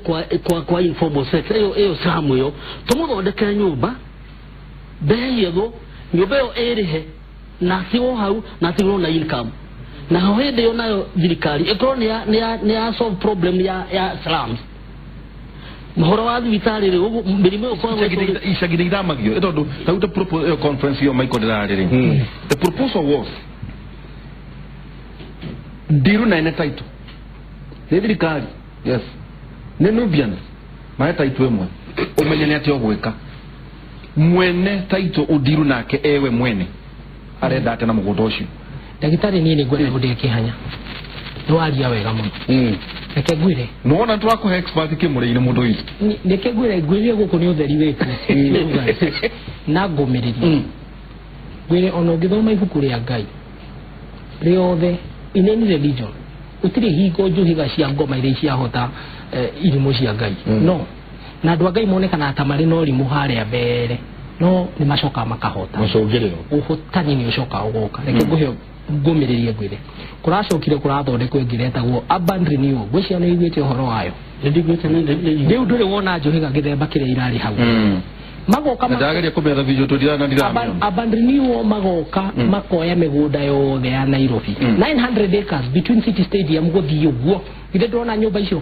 kwa informal sex eyo samu yo tumuthondekera nyumba beyedo nyumba yo erihe na siwo hau na siwo na income na hwede yo nayo thirikari ekro ni ya solve problem ya slums mohoro wa thibitari ri ugu mirimo kwa ishagire iramagio etondu tauta propose conference yo Michael Darari the proposal was ndiru na ene title thirikari yes ne nubian ma title emwe umenyene ati ogweka mwene title udiru nake ewe mwene arenda ate na mugondo ucio dagitari nini gwere hudi kihanya ndwaria wega muno reke gwire nona twako expert Kimuri ine mundu isi reke gwire guku ni utheri wetu na ngomiriri gwire ono githoma ibuku ria Ngai riothe in any religion utiri higo juhiga cia ngoma iria cia hota irimo cia Ngai no na andu Ngai monekana atamari no rimu haria mbere no ni macoka makahota macogerero uhotani ni ucoka ugoka reke guhe ngumiririe gwire kuracokire kurathondekwo ngiretagwo urban renewal gwicia ni igwete horo wayo ndigwete ndiu nduri wona njuhiga githemba kiria irari hau magoka ndageria kumera video tudira na ndiramyo urban renewal magoka makoya migunda yothe ya Nairobi 900 acres between city stadium guthii uguo githe ndona nyumba icio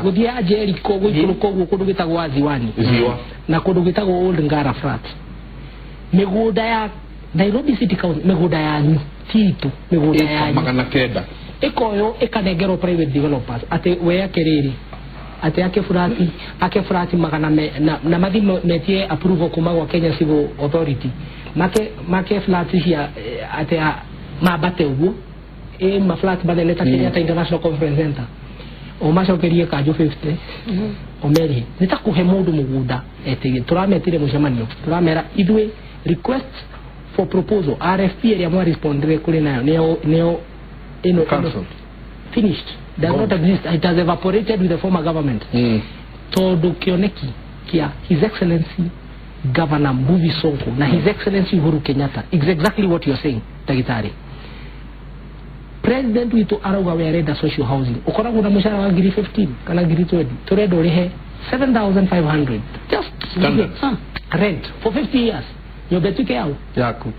guthii Jericho guikuruka uguo kundu gitagwo Ziwani ziwa na kundu gitagwo Old Ngara Flat migunda ya Nairobi City Council migunda yanyu titu migunda yanyu magana kenda ikoyo ikanengero private developers ate we akeriri ate ake frati magana na mathi metie approval kuma kwa Kenya Civil Authority make flat here ate mabate ugu ma flat baneleta Kenya International Conference Center o macokerie kajo 50 o meri nitakuhe mundu mugunda ete turametire mucemanio turamera idwe request for proposal RFP area mwa respondere kule nayo neo finished does not exist. It has evaporated with the former government. Todo kioneki kia His Excellency Governor Mbuvi Sonko na His Excellency Uhuru Kenyatta. It's exactly what you're saying, Tagitari. President witu arauga we arenda social housing. Ukora kuna mshahara wa ngiri 15 kana ngiri 20. Turedo rehe 7,500. Just rent for 50 years. Yobetuke yao. Yaku.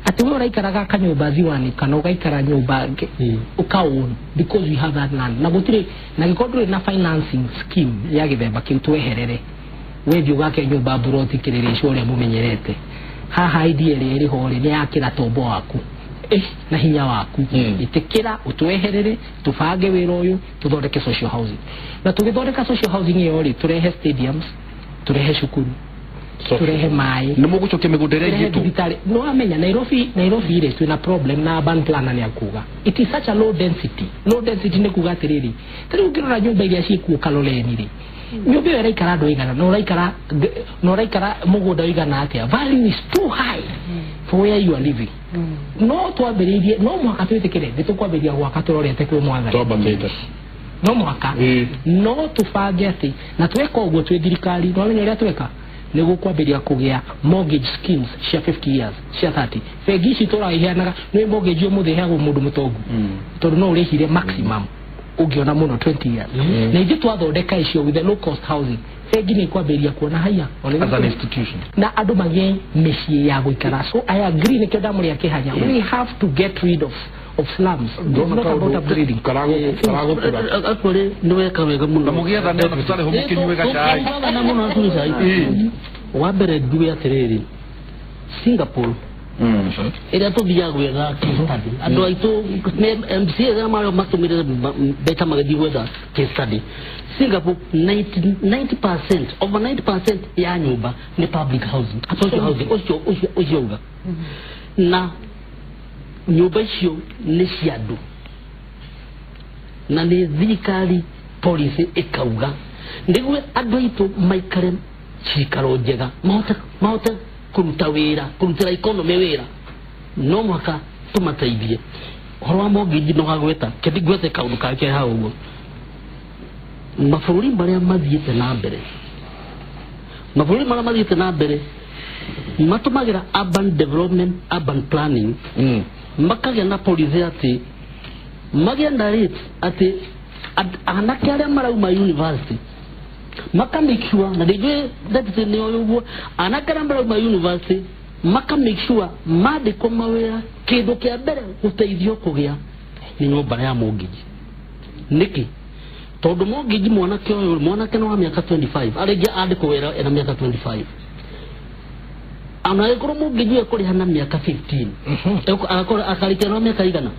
Ati wewe unaikaraga kanyumba ziwani kana ukaikara nyumba ukaona because we have that land na gutire na gikodre na financing scheme ya githemba kintu eherere wewe ugake nyumba buroti kirire shore mumenyerete haha idea iri hore ni akira tombo waku na hinya waku itikira utweherere tufage wira uyu tuthondeke social housing na tugithondeka social housing iyo ri turehe stadiums turehe shukuru turehe mai no mugucoke migundere yitu no amenya Nairobi ile tuna problem na urban plan ni akuga it is such a low density ne kuga tiriri tari ukirora nyumba ile ciku kaloleni ri nyumba ile ikara ndo igana no raikara mugunda igana atia value is too high for where you are living no twambiririe no mwaka twetekere nitukwambiria gwaka turorete kwi mwathani no mwaka no tufange ati na tweka uguo twi thirikari no menya ria tweka nego kwambiria kugia mortgage schemes cia 50 years cia 30 fegi citora iheanaga no mortgage yo muthe heagwo mundu mutongu tondu no urihire maximum ugiona muno 20 years na ithu twathondeka icio with the low cost housing fegi ni kwambiria kuona haya as an institution na andu magie micii ya guikara so I agree ni kenda muri akihanya we have to get rid of slums. Not about upgrading. Akore niwe kawega muno. Mugietha ne tutale homuke nyuega chai. Na muno atu chai. Wabere duwe atiriri. Singapore. Ira to biya gwera study. Ando aito MCA ga maro matumire beta magadi weda case study. Singapore 90% over 90% ya nyumba ni public housing. Social housing osho na nyumba icio ni ciandu na ni thirikari policy ikauga ndigwe andu aitu maikare cikaro njega mahote kuruta wira kurutira economy wira no mwaka tumateithie horo wa mortgage no hagweta kedigwete kaundu kake ha uguo mabũrũri maria mathiĩte na mbere matumagira urban development urban planning makagia na policy ati magenda rate ati anake aria marauma university maka make sure na dijwe that ni oyo anake aria marauma university maka make sure mandiko mawira kindu kia mbere guteithio kugia ni nyumba ya mortgage niki tondu mortgage mwanake no wa miaka 25 arija andiko wira ena miaka 25 ana ekoro mortgage ekori hana miaka 15 akora akarikero miaka igana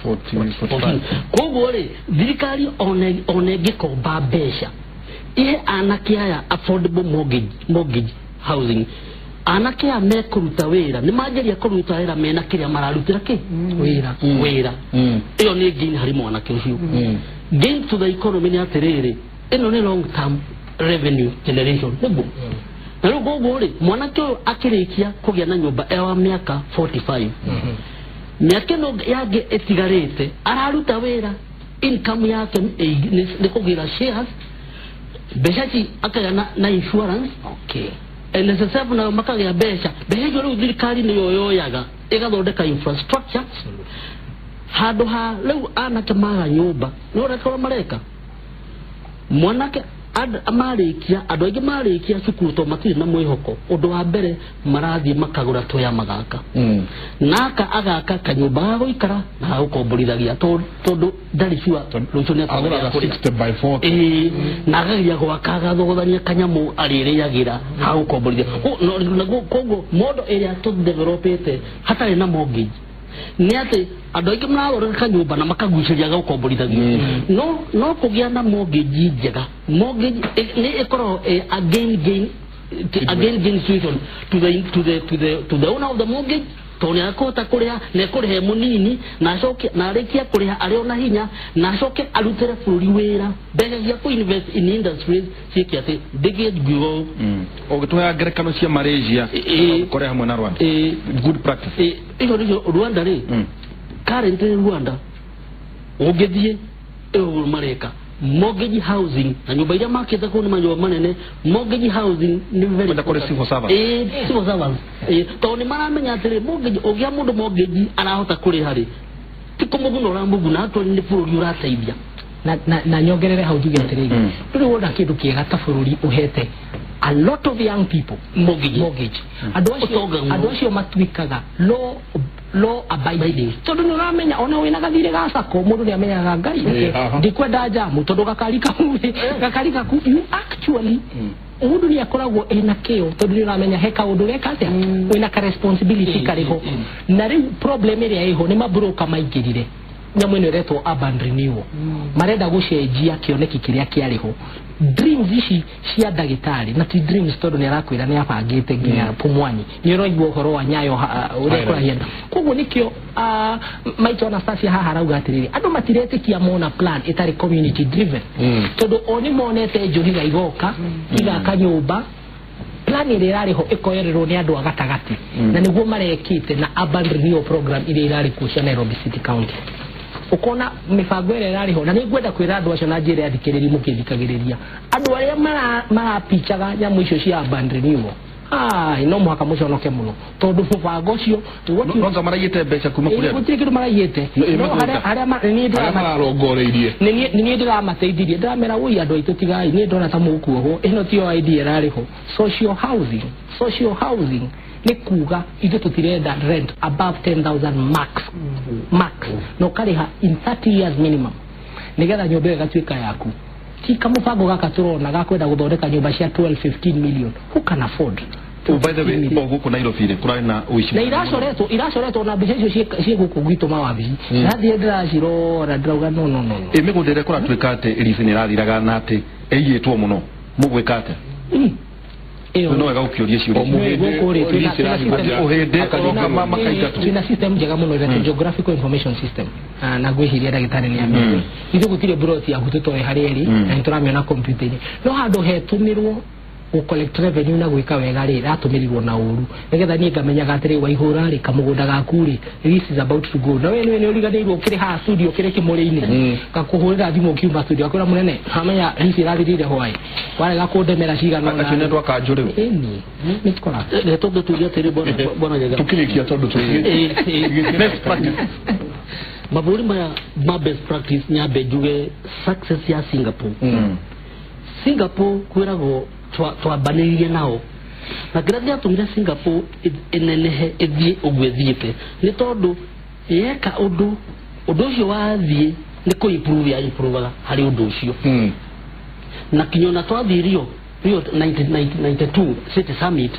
45 koguo ri thirikari onege komba besha ihe anake aya affordable mortgage housing anake aya mekuruta wira ni majeria kuruta wira mena kiria mararutira ki wira iyo ni gain hari mwanake ucio gain to the economy ni atiriri ino ni long term revenue generation nebo na rugo ri mwanake akirikia kugia na nyumba ewa miaka 45 miaka no yage etigarete araruta wira income yake ni kugira shares behaji akaya na insurance okay NSSF na makaga ya besha behaji ro thirikari ni yoyaga igathondeka infrastructure handu ha leu anake maga nyumba no rekora mareka mwanake amarikia andu aingi marikia cukuru to matiri na mwihoko undu wa mbere marathie makagura toya magaka naka agaka kanyumba ga guikara na gukomborithagia tondu ndari ciwa rucio ne agura 60 by 40 na gagia gwakaga thogothania kanyamu aririagira ha gukomborithia koguo modo area to developete hatari na mortgage ni ati andu aingi maragura kanyumba na makaguciria ga gukomborithagia no kugia na mortgage njega mortgage ni ikoro again gain situation to the owner of the mortgage toni akota kuria ne kurihe munini na coke na arikia kuriha ari ona hinya na coke arutire bururi wira mbere ya ku invest in industries cikia ati bigage grow ogitwa ngerekano cia Malaysia kore hamwe na Rwanda good practice iyo ndio Rwanda ri currently Rwanda ogethie mareka mortgage housing na nyumba iria makita ko ni manyumba manene mortgage housing ni very kwenda kore civil service civil service to ni maramenya atire mortgage ogia mundu mortgage arahota kuri hari tiko muguno rambugu na to ni bururi urateithia na nyongerere hau juge atire turi wona kindu kiega ta bururi uhete a lot of young people mortgage adu acio matwikaga law abiding tondu ni uramenya ona wina gathire gacako mundu ni amenyaga ngai ndikwenda jamu tondu gakarika ku you actually mundu ni akoragwo ena kio tondu ni uramenya heka undu weka atia wina ka responsibility kariho na ri problem iri iho ni mabroka maingirire nyamu ni reto urban renewal marenda gucenjia kioneki kiria kiariho dreams ici cia ndagitari na ti dreams tondu ni arakwira ni abangite nginya Pumwani ni roigwo horo wa Nyayo uria kurahiana koguo nikio maito na sasa haha arauga atiriri andu matiretikia mona plan itari community driven tondu oni monete njuhiga igoka igaka nyumba plan ile irariho ikoyererwo ni andu agatagati na niguo marekite na urban renewal program ile irari kucia Nairobi City County ukona mifango ile irariho na nigwenda kwira andu acio na njire athikiriri mukithikagiriria andu aria marapichaga nyamu icio cia urban renewal ino mwaka mucio noke muno tondu mubango cio nonga marayite mbeca kuma kuri andu gutire kindu marayite no haria marongoreirie ni ndira mateithirie ndamera ui andu aitu tigai ni ndona ta mukuoho ino tio idea irariho social housing ni kuga ithu tutirenda rent above 10,000 max no kariha in 30 years minimum nigetha nyumba igatuika yaku ti kama mubango gaka turona gakwenda guthondeka nyumba cia 12-15 million who can afford by the way oguko Nairobi ri kurari na uishi na iracoretwo na mbeca icio cie guku gwitu mawabi nathie ndiracirora ndirauga no imigundire kuratwika ati risi ni rathiraga na ati eigitwo muno mugwikate no wega ukioria ciuria tuna system njega muno ya geographical information system na gwihiria ndagitari ni amwe ithu gutire broti ya gututoe hareri na nituramena computer no handu hetumirwo collect revenue na gwika wega ri ratumirirwo na uru nigetha ni ngamenya gatiri waihura ri kamugunda gaku ri this is about to go na we ni uriganirwo kiri ha studio kiri Kimuri-ini gakuhurira thimu kiuma studio akora munene hamenya risi rathirire hwai wale gakundemera cigana na akacune ndwaka njuri ni tukora tondu turia tiri bona njega tukirikia tondu best practice maburi ma best practice nyabe juge success ya Singapore kwirago twambanirie nao na gradia tumira Singapore enenehe ethie ogwethiete ni tondu yeka undu ucio wathie ni ku improve hari undu ucio na kinyona twathirio rio 1992 City Summit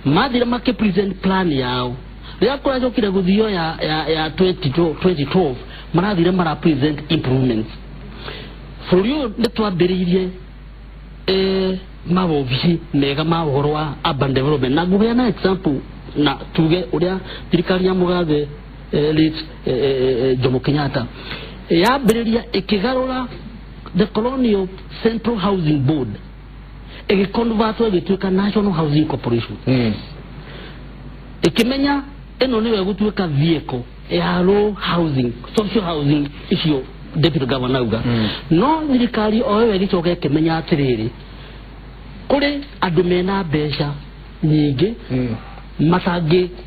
mathira make present plan yao ria kurajo kire guthio ya 2012 marathire mara present improvements for you ni twambiririe mawobici mega ma uhoro wa urban development na ngubia na example na tuge uria thirikari ya mugathe Jomo Kenyatta yambiriria ikigarura the colonial central housing board igiconvert igituika national housing corporation ikimenya eno niwe gutuika vehicle ya low housing social housing icio deputy governor uga no thirikari owe gicoke kimenya atiriri kuri andu mena mbeca nyingi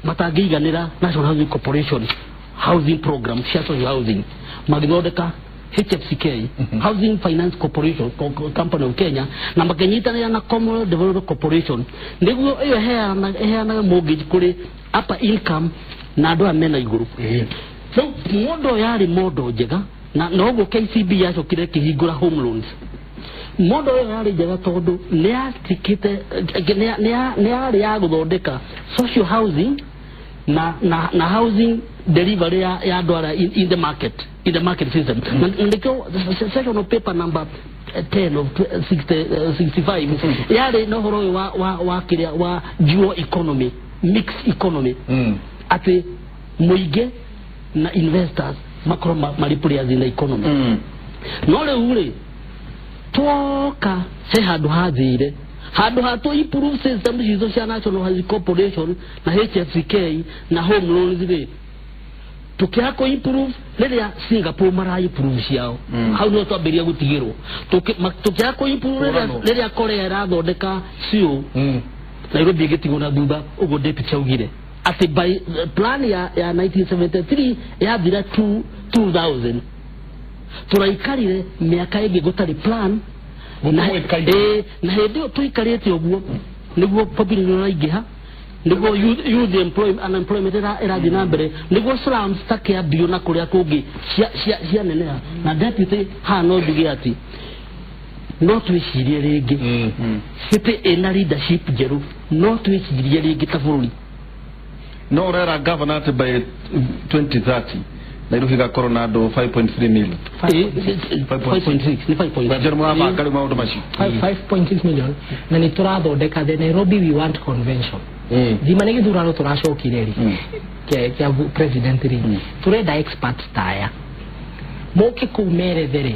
matangiiganira national housing corporation housing program social housing magithondeka HFCK Housing Finance Corporation company of Kenya na makenyitana na Commonwealth Development Corporation niguo iyo heana mortgage kuri upper income na andu amena iguru so modo yari modo njega na nogo KCB yacokire kihingura home loans modo yari njega tondu ni yatikite ni yari ya guthondeka social housing na housing delivery ya andwara in the market system ndiko section of paper number 10 of 65 yale no horo wa kiria wa dual economy mixed economy ati muige na investors makro malipurias in the economy no le ule toka se hadu hadire hadu hatu improve system hizo cia National Housing Corporation na HFCK na home loans ile tukiako improve lelia Singapore mara improve ciao hau no twambiria gutigirwo tukiako improve lelia Korea rathondeka cio Nairobi gitigo na thutha ugo deputy augire ati by plan ya 1973 yathira 2000 turaikarire miaka ingi gutari plan na hindi tuikarite uguo niguo population raigiha niguo youth unemployment irathi na mbere niguo slums takia bio na kuria kungi cia nenea na deputy ha no ndugi ati no twicirie ringi city ina leadership jeru no twicirie ringi ta bururi no rera governor by 2030 Nairobi gakoro na ndo 5.3 million 5.6 ni 5.6 jermo ma kali ma automashi 5.6 million na ni turado deka the Nairobi we want convention di manegi durano turasho kireri ke president ri tureda experts taya moke kumere dere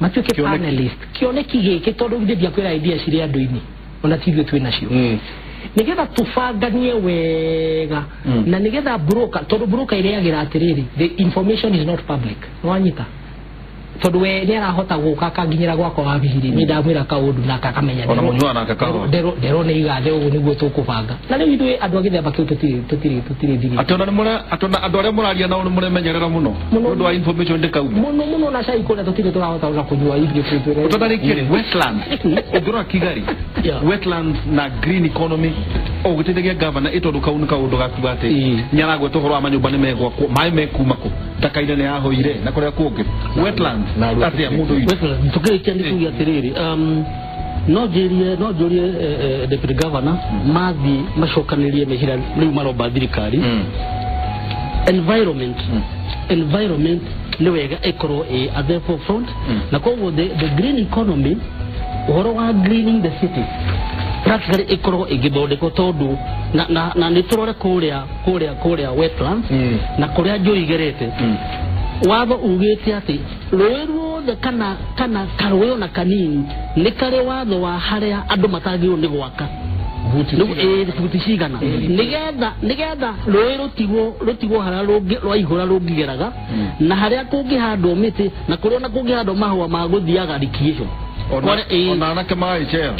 matuke panelist kione kige ke todo bya kwera idea shiri ya doini ona tivyo twina cio nigetha tufanganie wega na nigetha broker todo broker ile yagira atiriri the information is not public wanyita todo we ni arahota guka kanginyira gwako wabihiri ni ndamwira kaundu na kakamenya ona munywa na kakao dero ni igathe ugu niguo tukubanga na riu itwe andu agithemba kiu tutiri digi atona andu aria muraria nao muremenyerera muno ndu wa information ndikauga muno na cai kule tutiri turahota uga kunywa irio tutire utona rikiri wetlands ogora Kigali wetlands na green economy ogutitegia governor itondu kaunu kaundu gakubate nyaragwe tohoro amanyumba ni megwa mai mekumako takaine ne ahoire na kuria kungi wetlands na atia mundu wetlands tukirike ndikuya tiriri no jorie deputy governor mathi mashokanirie mehira riu maroba thirikari environment ni wega ikoro at the forefront na koguo the green economy uhoro wa greening the city practically ikoro igithondeko tondu na niturore kuria wetlands na kuria njui igerete watho ugite ati rweru the kana karweyo na kanini ni kare watho wa haria andu matagirwo ni gwaka buti cigana nigetha rweru rutigo haria rwa igura rungigeraga na haria kungihandwo miti na kuria na kungihandwo mahua ma guthiaga recreation ona anake mai chea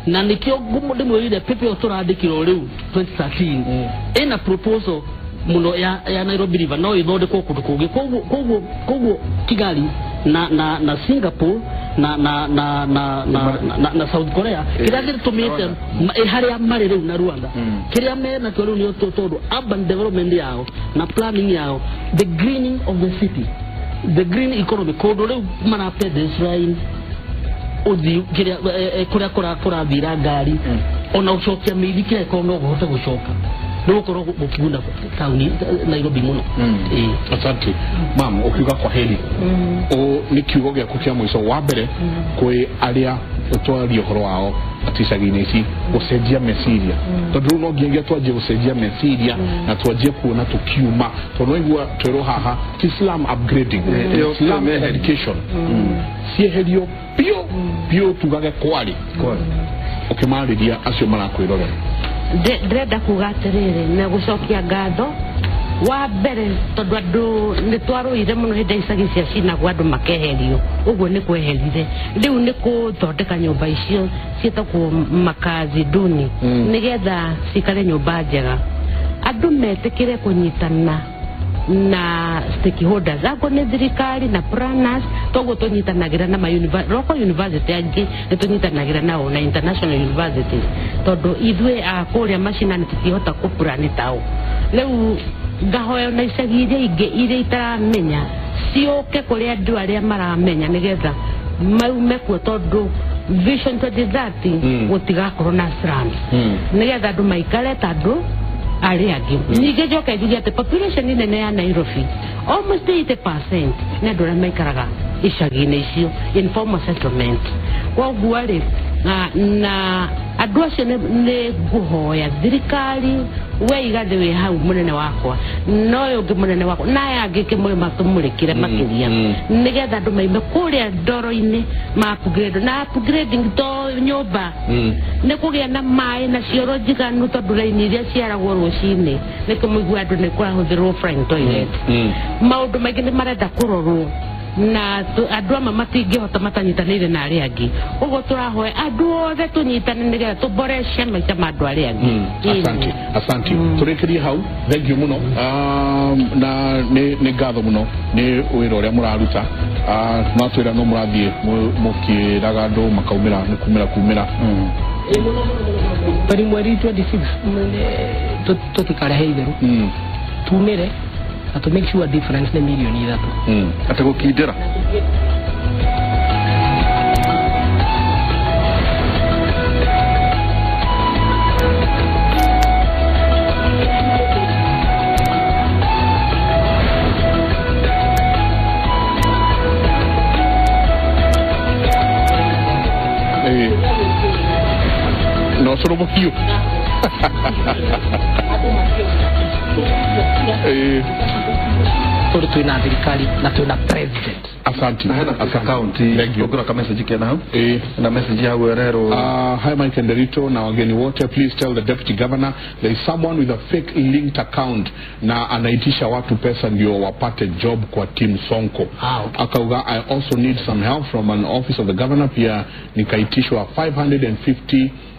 na nikio gumu ndimwirire pepe oturandikiro riu 2013 ina proposal muno ya Nairobi River no ithondekwo kundu kungi koguo Kigali na Singapore na South Korea kiria gitumite haria mari riu na Rwanda kiria mena kyo riu ni tondu urban development yao na planning yao the greening of the city the green economy kodo riu mana pedestrian uthi kiria kuria kurathira ngari ona ucokia mithikire ko no gote gucoka nukoro gukigunda tauni Nairobi muno asante mama ukiuga kwa heli o ni kiugo gya kukia mwiso wa mbere kwi aria utwario horo wao atisagine ici gucenjia meciria tondu no ngiengia twaje gucenjia meciria na twaje kuona tukiuma tondu igua twero haha Islam upgrading Islam education cieherio pio tugage kwari ukimariria acio marakwirorera ndrenda kuga atiriri na gucokia ngatho wa mbere tondu andu nitwaruire muno hindi icagi cia cinagwo andu makeherio uguo ni kweherire riu ni kuthondeka nyumba icio cietagwo makazi duni nigetha cikare nyumba njega andu metikire kunyitana na stakeholders ako ne thirikari na planners togo tunyitanagira na local university angi tunyitanagira nao na international universities todo idwe akuria mashinani tukihota ku plan tao leu gahoyo na isagiria inge ire itaramenya sioke kuria andu aria maramenya nigetha maume ku todo vision 2030 gutigakorwo na slums nigetha andu maikare tando ari agi nige joka ijugia te population nene ya Nairobi almost 80% na andu aria maikaraga icagi-inĩ icio informal settlement kwa guari na andu acio nĩ nguhoya thirikari we igathe we hau munene wakwa no yo ngi munene wakwa na yangi kimuri matumurikire makiria nigetha andu maime kuria ndoro-ini ma upgrade na upgrading to nyumba ni kugia na mai na cioro njiganu tondu raini iria ciaragwo rucini ni kumigua andu ni kurahuthirwo frying toilet maundu maingi ni marenda kurorwo na andu ama matingihota matanyitanire na aria angi ugo turahoe andu othe tunyitane nigetha tuboreshe maica ma andu aria angi asante turekerie hau thank you muno na ni ngatho muno ni wira uria muraruta natwira no murathie mukiraga andu makaumira kumira bari mweri 26 tutikare heitheru tumire to make sure difference na milioni ithatu atagukindira no solo mokio tuina thirikari na tuina president asante county ogora ka message kena na message ya werero hi Mike Nderito na wageni wote please tell the deputy governor there is someone with a fake linked account na anaitisha watu pesa ndio wapate job kwa team Sonko akauga I also need some help from an office of the governor pia nikaitishwa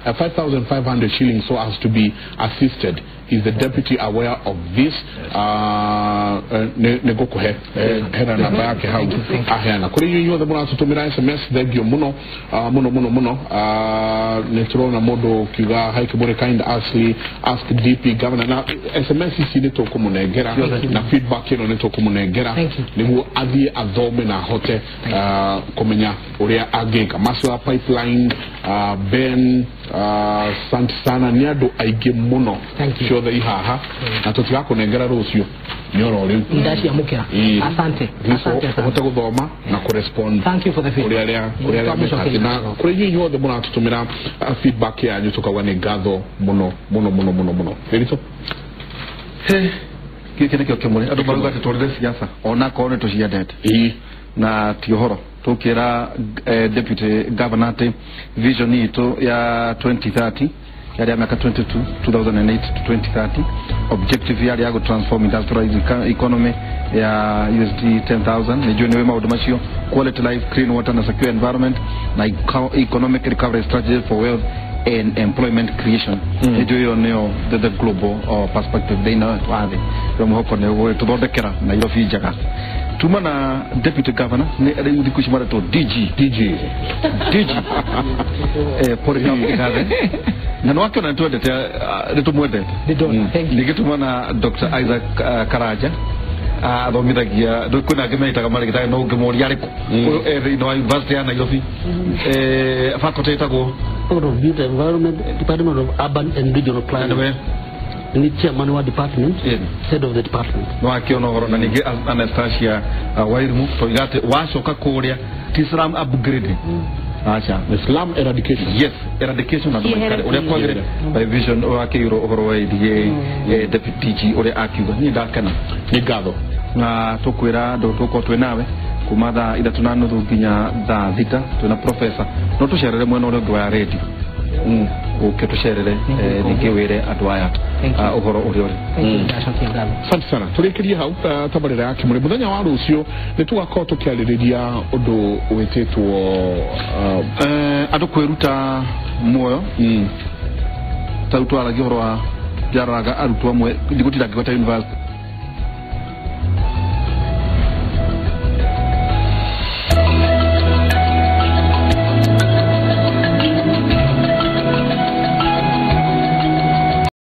5,500 shillings so as to be assisted. Is the deputy aware of this? Negoko hera na bayake hau ahena. Kuri yunyo the muna tutumira SMS thegio muno netro na modo kiga hai Kimuri kind ask DP governor na SMS isi neto kumunegera na feedback yeno neto kumunegera nigu adhi adhome na hote komenya uria ageka maswa pipeline Ben santi sana niado aige muno sure that ihaha na tutigako nengera rucio Inooro leo ndashi ya mukira asante hote kuthoma na correspond thank you for the feedback kuria na kuri yinyo the muna tutumira feedback ya nyu tukawa ni gatho muno Felito kile Kimuri andu maruga tutorire siasa ona kone tuciendete na tiohoro tukira deputy governor vision ito ya 2030 ya miaka 2008 to 2030 objective ya go transform industrial economy ya USD 10,000 ni junior maudu macio quality life clean water na secure environment na economic recovery strategy for wealth and employment creation ndio hiyo neo the global perspective they know wade from hoko ne tudodekera na ilo fijaga tumana deputy governor ne ari udikushimara to DG por ikaze na nwake na tuendete ritumwende nigitumana Dr. Isaac Karaja athomithagia kuna ngimeitaga marigita no ngimori ariko no university ya Nairobi faculty etagwo environment department of urban and regional planning ni chairman wa department head of the department no akiona horo na nige Anastasia Wairimu to igate washoka kuria Islam upgrade acha Islam eradication eradication na ule kwa gire by vision wake horo wa die deputy G ule akiuga ni ndakana ni gatho na tukwira ndo tuko twenawe kumatha ida tunanuthu nginya thaa thita twina professor no tucerere mwena ule ngwa radio uketucerere nikiwire andu aya uhoro uri asante sana turekerie hau tabarira ya Kimuri muthenya wa rucio ni tugakorwo tukiaririria undu witetwo andu kwiruta muoyo tautwaragia horo wa jaraga arutwo amwe ndigutira ngota university